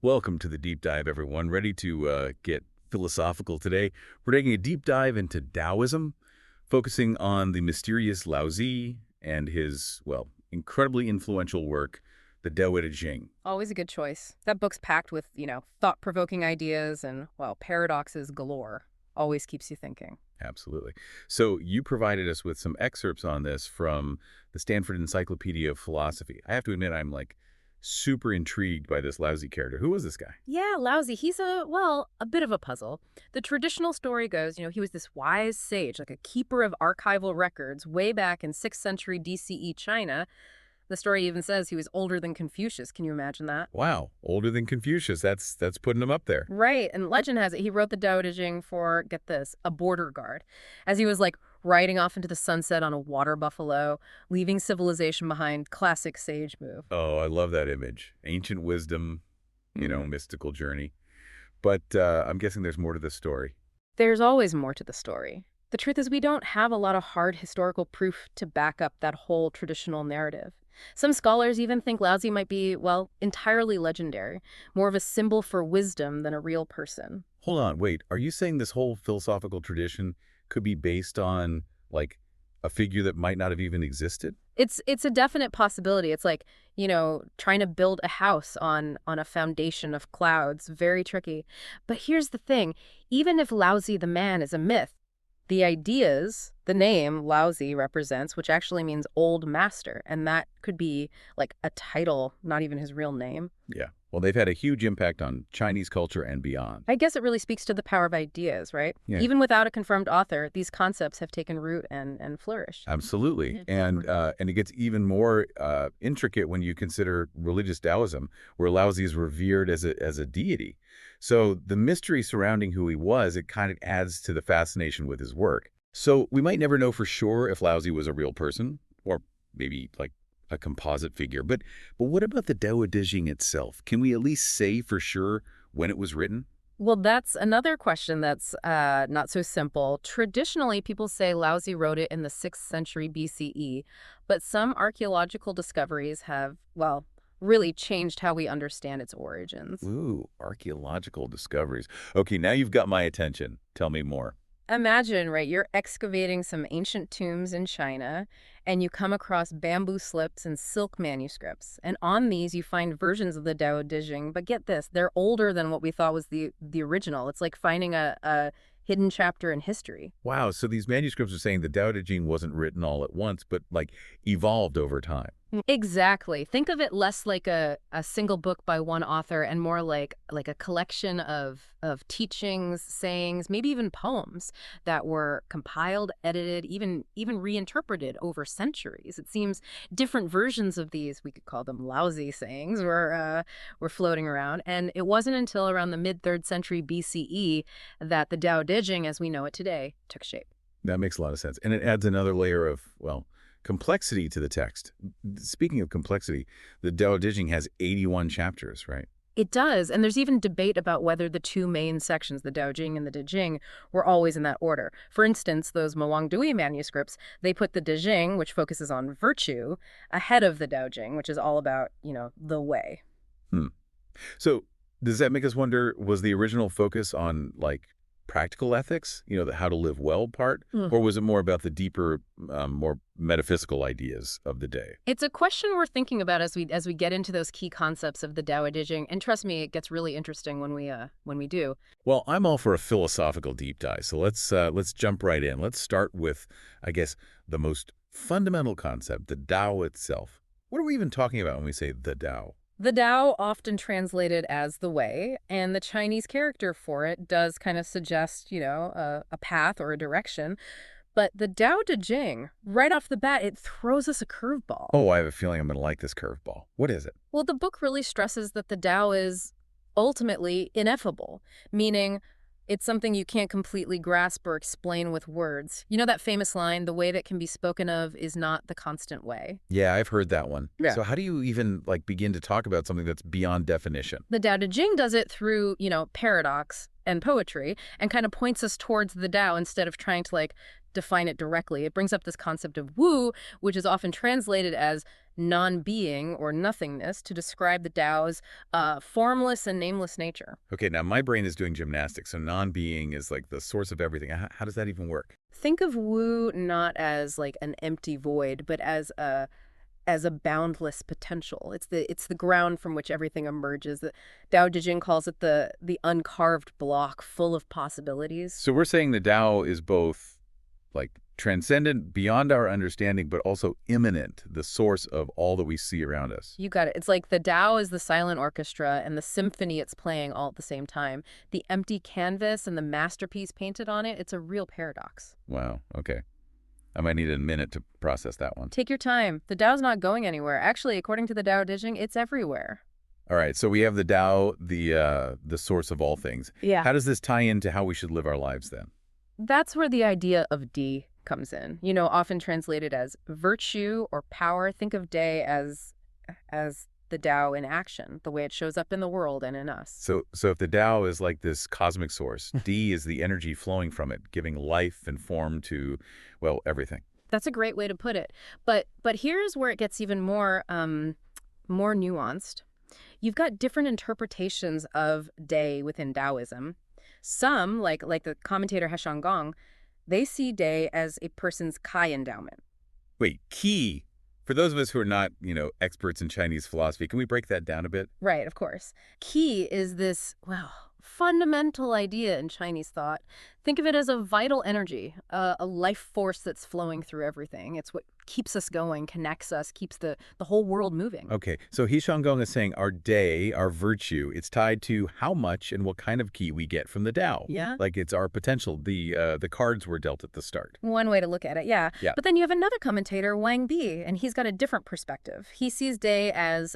Welcome to the deep dive, everyone. Ready to get philosophical today? We're taking a deep dive into Taoism, focusing on the mysterious Laozi and his, well, incredibly influential work, the Tao Te Ching. Always a good choice. That book's packed with, thought-provoking ideas and, well, paradoxes galore. Always keeps you thinking. Absolutely. So you provided us with some excerpts on this from the Stanford Encyclopedia of Philosophy. I have to admit, I'm super intrigued by this Laozi character. Who was this guy? Yeah, Laozi, he's a bit of a puzzle. The traditional story goes, he was this wise sage, like a keeper of archival records way back in 6th century DCE China. The story even says he was older than Confucius. Can you imagine that? Wow, older than Confucius. That's putting him up there. Right, and legend has it he wrote the Tao Te Ching for, get this, a border guard. As he was riding off into the sunset on a water buffalo, leaving civilization behind. Classic sage move. Oh, I love that image. Ancient wisdom, mystical journey. But I'm guessing there's more to this story. There's always more to the story. The truth is we don't have a lot of hard historical proof to back up that whole traditional narrative. Some scholars even think Laozi might be, well, entirely legendary, more of a symbol for wisdom than a real person. Hold on, wait. Are you saying this whole philosophical tradition could be based on, a figure that might not have even existed? It's a definite possibility. It's like, trying to build a house on a foundation of clouds. Very tricky. But here's the thing. Even if Laozi the man is a myth, the ideas, the name Laozi represents, which actually means old master, and that could be a title, not even his real name. Yeah. Well, they've had a huge impact on Chinese culture and beyond. I guess it really speaks to the power of ideas, right? Yeah. Even without a confirmed author, these concepts have taken root and flourished. Absolutely. And it gets even more intricate when you consider religious Taoism, where Laozi is revered as a deity. So the mystery surrounding who he was, it kind of adds to the fascination with his work. So we might never know for sure if Laozi was a real person, or maybe a composite figure. But what about the Tao Te Ching itself? Can we at least say for sure when it was written? Well, that's another question that's not so simple. Traditionally, people say Laozi wrote it in the 6th century BCE, but some archaeological discoveries have, well, really changed how we understand its origins. Ooh, archaeological discoveries. Okay, now you've got my attention. Tell me more. Imagine, right, you're excavating some ancient tombs in China, and you come across bamboo slips and silk manuscripts. And on these, you find versions of the Tao Te Ching. But get this, they're older than what we thought was the original. It's like finding a hidden chapter in history. Wow, so these manuscripts are saying the Tao Te Ching wasn't written all at once, but evolved over time. Exactly. Think of it less like a single book by one author and more like a collection of teachings, sayings, maybe even poems that were compiled, edited, even reinterpreted over centuries. It seems different versions of these, we could call them Laozi sayings, were floating around. And it wasn't until around the mid-3rd century BCE that the Tao Te Ching, as we know it today, took shape. That makes a lot of sense. And it adds another layer of, complexity to the text. Speaking of complexity, the Tao Te Ching has 81 chapters, right? It does, and there's even debate about whether the two main sections, the Tao Jing and the Te Ching, were always in that order. For instance, those Mawangdui manuscripts, they put the Te Ching, which focuses on virtue, ahead of the Tao Jing, which is all about, the way. So does that make us wonder, was the original focus on, practical ethics, the how to live well part, or was it more about the deeper, more metaphysical ideas of the day? It's a question we're thinking about as we get into those key concepts of the Tao Te Ching, and trust me, it gets really interesting when we do. Well, I'm all for a philosophical deep dive, so let's jump right in. Let's start with, I guess, the most fundamental concept, the Tao itself. What are we even talking about when we say the Tao? The Tao, often translated as the way, and the Chinese character for it does kind of suggest, a path or a direction. But the Tao Te Ching, right off the bat, it throws us a curveball. Oh, I have a feeling I'm going to like this curveball. What is it? Well, the book really stresses that the Tao is ultimately ineffable, meaning it's something you can't completely grasp or explain with words. You know that famous line, the way that can be spoken of is not the constant way? Yeah, I've heard that one. Yeah. So how do you even begin to talk about something that's beyond definition? The Tao Te Ching does it through, paradox and poetry and kind of points us towards the Tao instead of trying to define it directly. It brings up this concept of wu, which is often translated as non-being or nothingness to describe the Tao's formless and nameless nature. Okay, now my brain is doing gymnastics, so non-being is like the source of everything. How does that even work? Think of Wu not as like an empty void, but as a boundless potential. It's the ground from which everything emerges. The Tao Te Ching calls it the uncarved block full of possibilities. So we're saying the Tao is both like transcendent, beyond our understanding, but also immanent, the source of all that we see around us. You got it. It's like the Tao is the silent orchestra and the symphony it's playing all at the same time. The empty canvas and the masterpiece painted on it, it's a real paradox. Wow, okay. I might need a minute to process that one. Take your time. The Tao's not going anywhere. Actually, according to the Tao Te Ching, it's everywhere. All right, so we have the Tao, the source of all things. Yeah. How does this tie into how we should live our lives then? That's where the idea of Di comes in. You know, often translated as virtue or power. Think of Day as the Tao in action, the way it shows up in the world and in us. So if the Tao is like this cosmic source, D is the energy flowing from it, giving life and form to, well, everything. That's a great way to put it. But here's where it gets even more nuanced. You've got different interpretations of day within Taoism. Some, like the commentator He Gong, they see day as a person's Kai endowment. Wait, Qi. For those of us who are not, experts in Chinese philosophy, can we break that down a bit? Right, of course. Qi is this, well, fundamental idea in Chinese thought. Think of it as a vital energy, a life force that's flowing through everything. It's what keeps us going, connects us, keeps the whole world moving. Okay, so He Gong is saying our day, our virtue, it's tied to how much and what kind of Qi we get from the Tao. Yeah. Like it's our potential, the cards were dealt at the start. One way to look at it, yeah. Yeah. But then you have another commentator, Wang Bi, and he's got a different perspective. He sees day as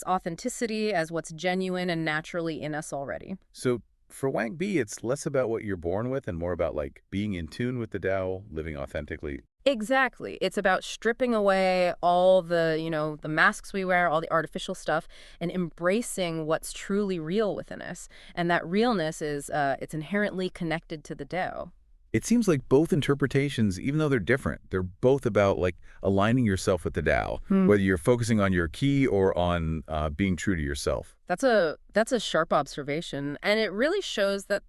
authenticity, as what's genuine and naturally in us already. So for Wang Bi, it's less about what you're born with and more about like being in tune with the Tao, living authentically. Exactly. It's about stripping away all the masks we wear, all the artificial stuff, and embracing what's truly real within us. And that realness is, it's inherently connected to the Tao. It seems like both interpretations, even though they're different, they're both about like aligning yourself with the Tao, whether you're focusing on your Qi or on being true to yourself. That's a sharp observation, and it really shows that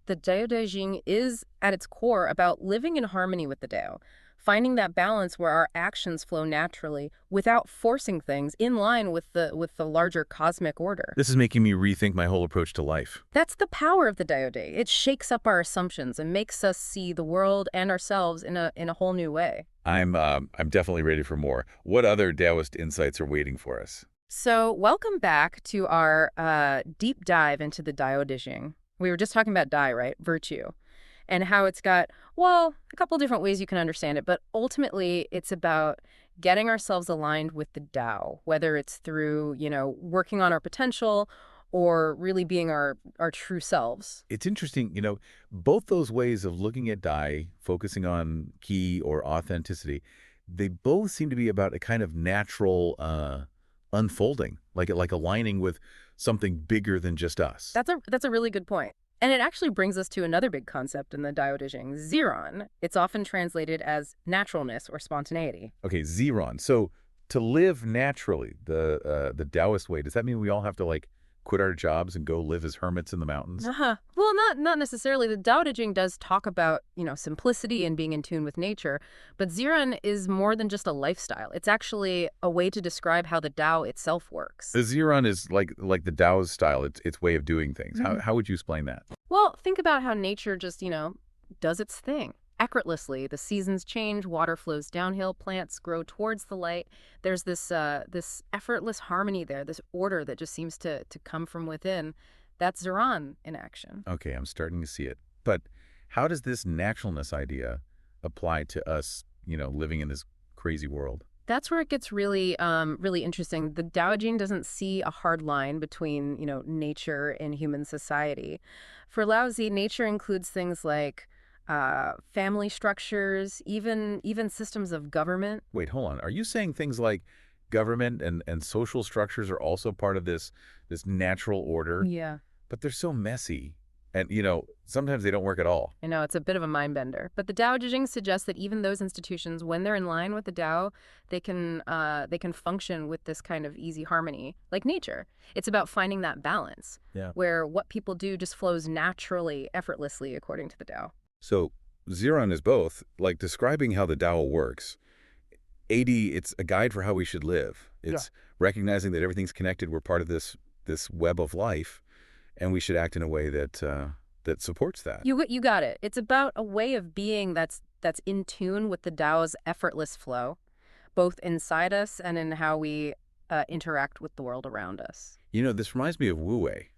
the Tao Te Ching is, at its core, about living in harmony with the Tao, finding that balance where our actions flow naturally without forcing things in line with the larger cosmic order. This is making me rethink my whole approach to life. That's the power of the Tao Te. It shakes up our assumptions and makes us see the world and ourselves in a whole new way. I'm definitely ready for more. What other Taoist insights are waiting for us? So, welcome back to our deep dive into the Tao Te Ching. We were just talking about Dai, right? Virtue. And how it's got, well, a couple different ways you can understand it, but ultimately it's about getting ourselves aligned with the Tao, whether it's through, working on our potential or really being our true selves. It's interesting, both those ways of looking at Dai, focusing on Qi or authenticity, they both seem to be about a kind of natural unfolding, like aligning with something bigger than just us. That's a really good point. And it actually brings us to another big concept in the Tao Te Ching, Ziran. It's often translated as naturalness or spontaneity. Okay, Ziran. So to live naturally, the Taoist way, does that mean we all have to like quit our jobs and go live as hermits in the mountains? Well, not necessarily. The Tao Te Ching does talk about, simplicity and being in tune with nature, but Ziran is more than just a lifestyle. It's actually a way to describe how the Tao itself works. The Ziran is like the Tao's style, its way of doing things. How would you explain that? Well, think about how nature just, does its thing. Effortlessly, the seasons change, water flows downhill, plants grow towards the light. There's this effortless harmony there, this order that just seems to come from within. That's Ziran in action. Okay, I'm starting to see it. But how does this naturalness idea apply to us, living in this crazy world? That's where it gets really, really interesting. The Tao Te Ching doesn't see a hard line between, nature and human society. For Laozi, nature includes things like family structures, even systems of government. Wait, hold on. Are you saying things like government and social structures are also part of this natural order? Yeah. But they're so messy. And, sometimes they don't work at all. I know it's a bit of a mind bender, but the Tao Te Ching suggests that even those institutions, when they're in line with the Tao, they can function with this kind of easy harmony, like nature. It's about finding that balance, Yeah. where what people do just flows naturally, effortlessly, according to the Tao. So Xeron is both, like describing how the Tao works. 80, it's a guide for how we should live. Yeah. It's recognizing that everything's connected. We're part of this web of life, and we should act in a way that supports that. You got it. It's about a way of being that's in tune with the Tao's effortless flow, both inside us and in how we interact with the world around us. This reminds me of Wu Wei.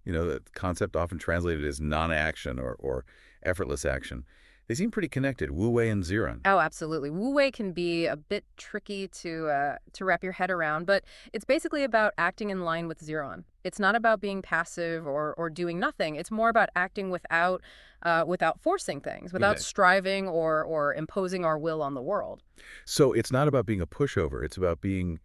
The concept often translated as non-action or effortless action. They seem pretty connected, Wu Wei and Xeron. Oh, absolutely. Wu Wei can be a bit tricky to wrap your head around, but it's basically about acting in line with Xeron. It's not about being passive or doing nothing. It's more about acting without forcing things, without Okay. striving or imposing our will on the world. So it's not about being a pushover. It's about being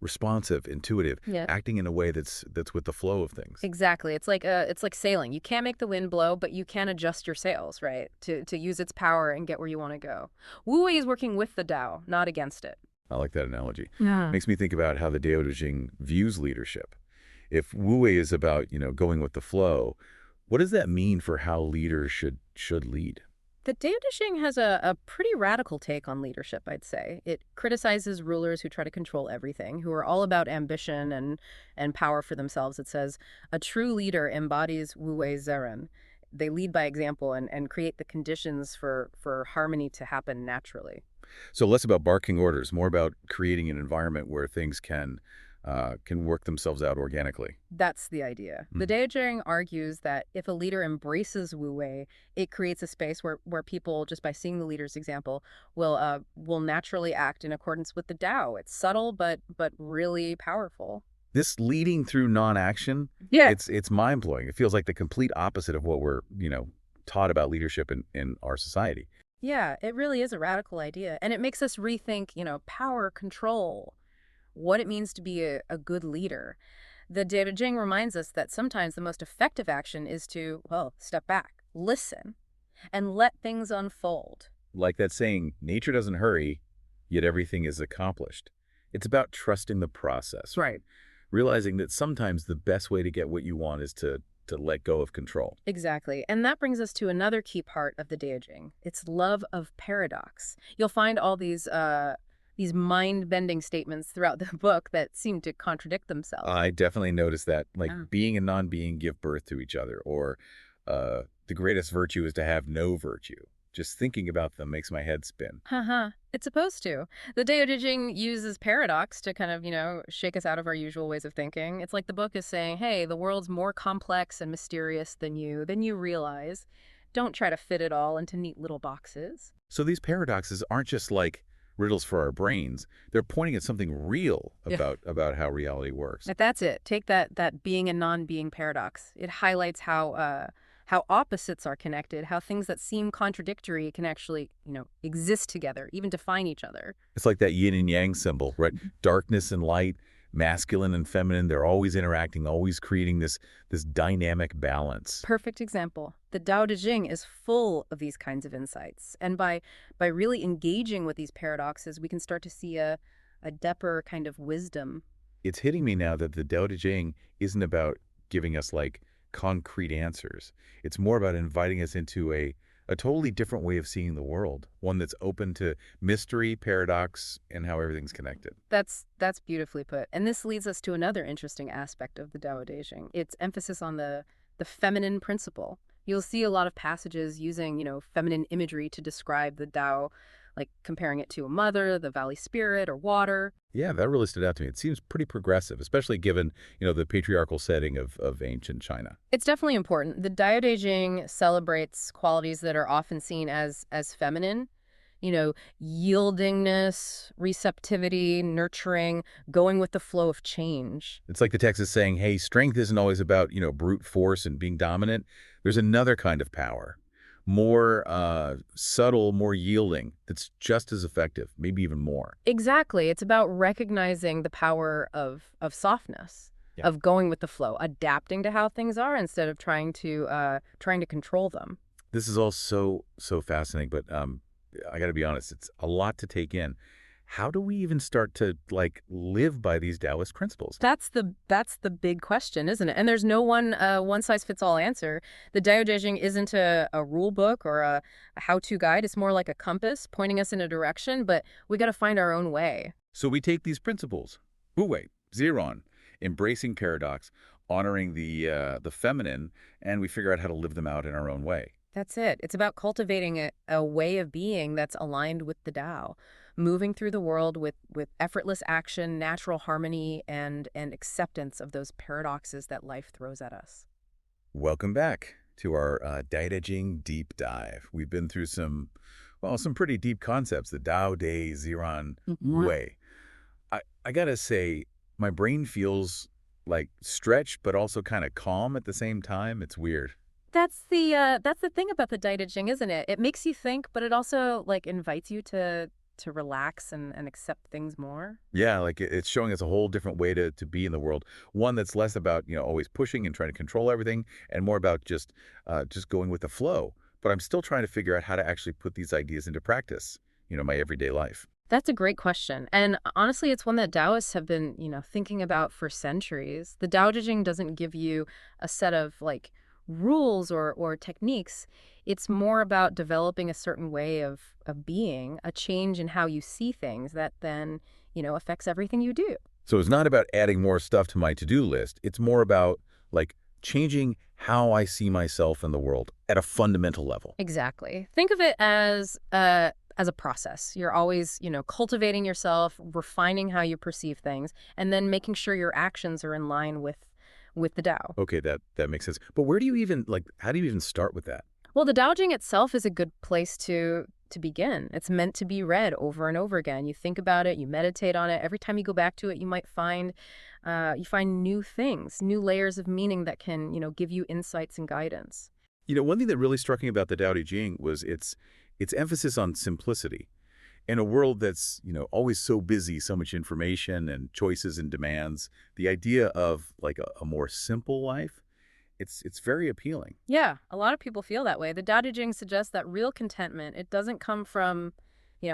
responsive, intuitive, Yeah. acting in a way that's with the flow of things. Exactly. It's like sailing. You can't make the wind blow, but you can adjust your sails, right? To use its power and get where you want to go. Wu Wei is working with the Tao, not against it. I like that analogy. Yeah. Makes me think about how the Tao Te Ching views leadership. If Wu Wei is about, going with the flow, what does that mean for how leaders should lead? The Tao Te Ching has a pretty radical take on leadership, I'd say. It criticizes rulers who try to control everything, who are all about ambition and power for themselves. It says, a true leader embodies Wu Wei Zeren. They lead by example and create the conditions for harmony to happen naturally. So less about barking orders, more about creating an environment where things can work themselves out organically. That's the idea. The Mm. Tao Te Ching argues that if a leader embraces Wu Wei, it creates a space where people, just by seeing the leader's example, will naturally act in accordance with the Tao. It's subtle but really powerful. This leading through non-action, Yeah. it's mind-blowing. It feels like the complete opposite of what we're, taught about leadership in our society. Yeah, it really is a radical idea. And it makes us rethink, power, control, what it means to be a good leader. The Tao Te Ching reminds us that sometimes the most effective action is to, well, step back, listen, and let things unfold. Like that saying, nature doesn't hurry, yet everything is accomplished. It's about trusting the process, right? Realizing that sometimes the best way to get what you want is to let go of control. Exactly. And that brings us to another key part of the Tao Te Ching. It's love of paradox. You'll find all these mind-bending statements throughout the book that seem to contradict themselves. I definitely noticed that, like Yeah. being and non-being give birth to each other, or the greatest virtue is to have no virtue. Just thinking about them makes my head spin. Haha, it's supposed to. The Tao Te Ching uses paradox to kind of, shake us out of our usual ways of thinking. It's like the book is saying, hey, the world's more complex and mysterious than you realize. Don't try to fit it all into neat little boxes. So these paradoxes aren't just like riddles for our brains. They're pointing at something real Yeah. about how reality works. But that's it. Take that being and non-being paradox. It highlights how opposites are connected, how things that seem contradictory can actually, exist together, even define each other. It's like that yin and yang symbol, right? Darkness and light, masculine and feminine, they're always interacting, always creating this dynamic balance. Perfect example. The Tao Te Ching is full of these kinds of insights. And by really engaging with these paradoxes, we can start to see a deeper kind of wisdom. It's hitting me now that the Tao Te Ching isn't about giving us like concrete answers. It's more about inviting us into a totally different way of seeing the world, one that's open to mystery, paradox, and how everything's connected. That's beautifully put. And this leads us to another interesting aspect of the Tao Te Ching. Its emphasis on the feminine principle. You'll see a lot of passages using, feminine imagery to describe the Tao, like comparing it to a mother, the valley spirit, or water. Yeah, that really stood out to me. It seems pretty progressive, especially given, the patriarchal setting of ancient China. It's definitely important. The Tao Te Ching celebrates qualities that are often seen as feminine, yieldingness, receptivity, nurturing, going with the flow of change. It's like the text is saying, hey, strength isn't always about, brute force and being dominant. There's another kind of power, more subtle, more yielding, that's just as effective, maybe even more. Exactly. It's about recognizing the power of softness. Yeah. of going with the flow, adapting to how things are instead of trying to control them. This is all so fascinating, but I got to be honest, it's a lot to take in. How do we even start to like live by these Taoist principles? That's the big question, isn't it? And there's no one size fits all answer. The Tao Te Ching isn't a rule book or a how-to guide. It's more like a compass pointing us in a direction, but we got to find our own way. So we take these principles, Wu Wei, Ziran, embracing paradox, honoring the feminine, and we figure out how to live them out in our own way. That's it. It's about cultivating a way of being that's aligned with the Tao, moving through the world with effortless action, natural harmony, and acceptance of those paradoxes that life throws at us. Welcome back to our Dai De Jing deep dive. We've been through some pretty deep concepts, the Tao De Ziran Mhm. Wei. I gotta say, my brain feels like stretched, but also kind of calm at the same time. It's weird. That's the thing about the Dai Ching, isn't it? It makes you think, but it also like invites you to relax and accept things more. Yeah, like it's showing us a whole different way to be in the world. One that's less about, always pushing and trying to control everything and more about just going with the flow. But I'm still trying to figure out how to actually put these ideas into practice, my everyday life. That's a great question. And honestly, it's one that Taoists have been, thinking about for centuries. The Tao Te Ching doesn't give you a set of like rules or techniques. It's more about developing a certain way of being, a change in how you see things that then, affects everything you do. So it's not about adding more stuff to my to-do list. It's more about like changing how I see myself in the world at a fundamental level. Exactly. Think of it as a process. You're always, cultivating yourself, refining how you perceive things, and then making sure your actions are in line with the Tao. Okay, that makes sense. But where do you even how do you even start with that? Well, the Tao Jing itself is a good place to begin. It's meant to be read over and over again. You think about it, you meditate on it. Every time you go back to it, you might find you find new things, new layers of meaning that can, give you insights and guidance. One thing that really struck me about the Tao Te Ching was its emphasis on simplicity. In a world that's, always so busy, so much information and choices and demands, the idea of like a more simple life, it's very appealing. Yeah, a lot of people feel that way. The Tao Te Ching suggests that real contentment, it doesn't come from,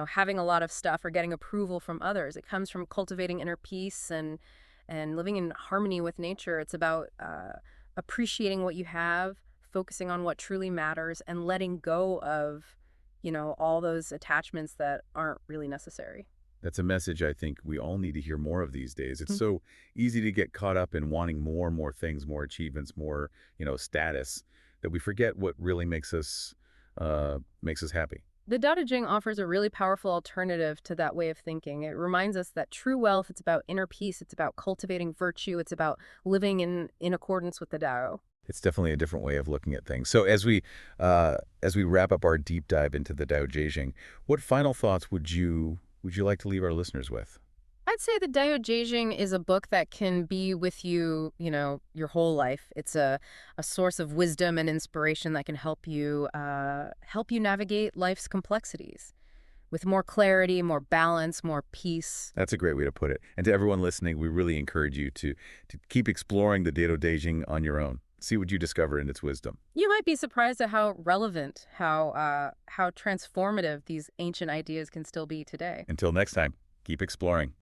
having a lot of stuff or getting approval from others. It comes from cultivating inner peace and living in harmony with nature. It's about appreciating what you have, focusing on what truly matters, and letting go of, all those attachments that aren't really necessary. That's a message I think we all need to hear more of these days. It's so easy to get caught up in wanting more and more things, more achievements, more, status, that we forget what really makes us happy. The Tao Te Ching offers a really powerful alternative to that way of thinking. It reminds us that true wealth, it's about inner peace, it's about cultivating virtue, it's about living in accordance with the Tao. It's definitely a different way of looking at things. So as we wrap up our deep dive into the Tao Te Ching, what final thoughts would you like to leave our listeners with? I'd say the Tao Te Ching is a book that can be with you, your whole life. It's a source of wisdom and inspiration that can help you navigate life's complexities with more clarity, more balance, more peace. That's a great way to put it. And to everyone listening, we really encourage you to keep exploring the Dado Dejing on your own. See what you discover in its wisdom. You might be surprised at how relevant, how transformative these ancient ideas can still be today. Until next time, keep exploring.